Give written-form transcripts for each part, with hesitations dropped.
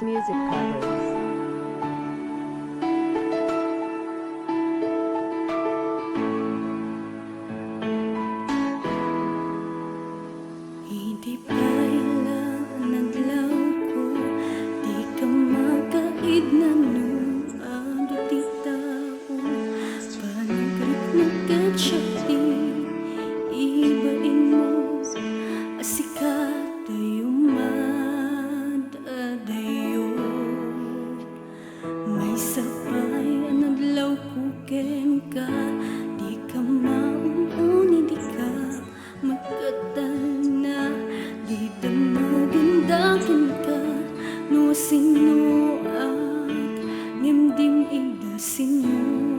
music covers. Hindi kailangan naglaw ko, di ka makaid na nung ano di tao. Panagrit na katsati, ibain mo, asikat tayo madadayo. May sapay ang naglaw ko ken ka, di ka maumuni, di ka magkatal na, di damagandakin ka, no sino at ngimdim igdasin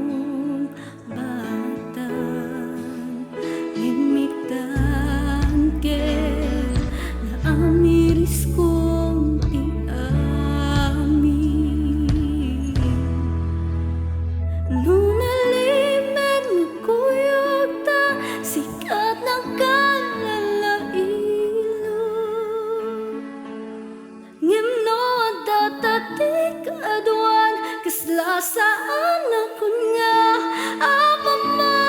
mong batan. Limitan ke na amiris kong ti amin. Nung naliman kuyog ta, sikat ng kalalailo. Ngimno datatik aduan, kaslasaan ako nga amama.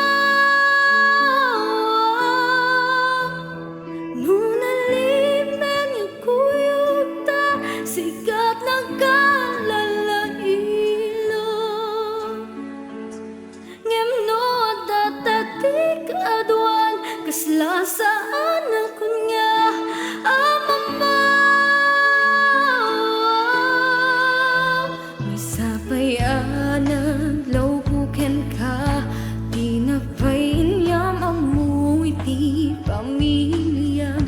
Nung naliman kuyog ta, sikat ng kalalailo. Ngimno datatik aduan, kaslasaan ako nga amama. May sapayanan lawbuken ka, di na painyam amoy ti pamilyam.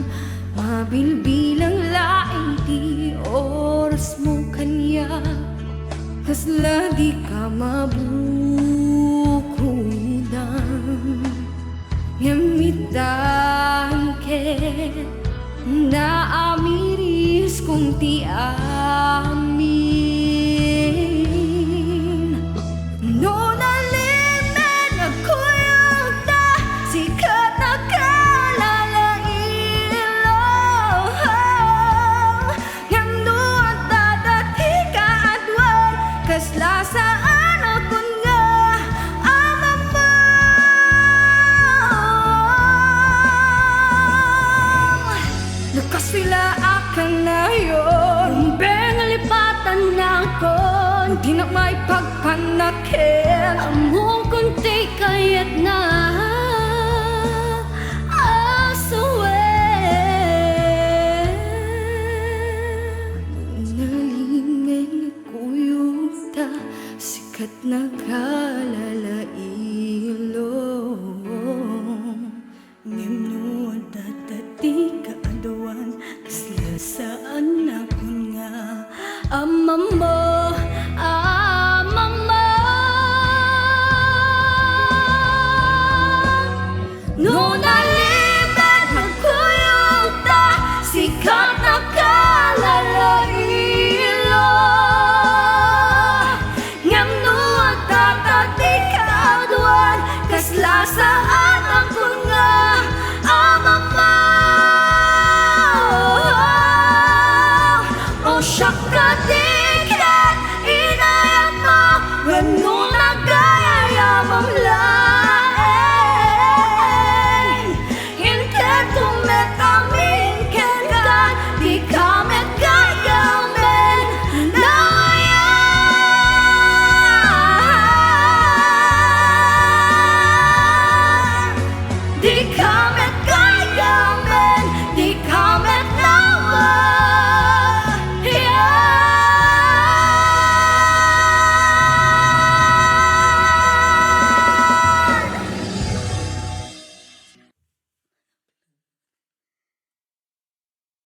Mabilbilang laing ti oras mo kanya, kasla di ka mabukudan. Ngamitan ket na amiris kong ti amin. No nalimen nagkuyog ta, sikat na kalalailo. Ngano at dadati ka adwan, kaslasaan ako nga amama. Nakasila akan na yun, bengalipatan na kon, di na may pagpanakin. Among kunti kayat na asawen. Nalimen kuyog ta, sikat na kalalailo. Ngimno datati ka aduan, kaslasaan ako nga amama, amama. No nalimen nagkuyog ta, sikat na kalalailo. Ngimno datati ka aduan, kaslasaan ako nga amama. O syakadikat inayang mo, wenno nagayayamam lang.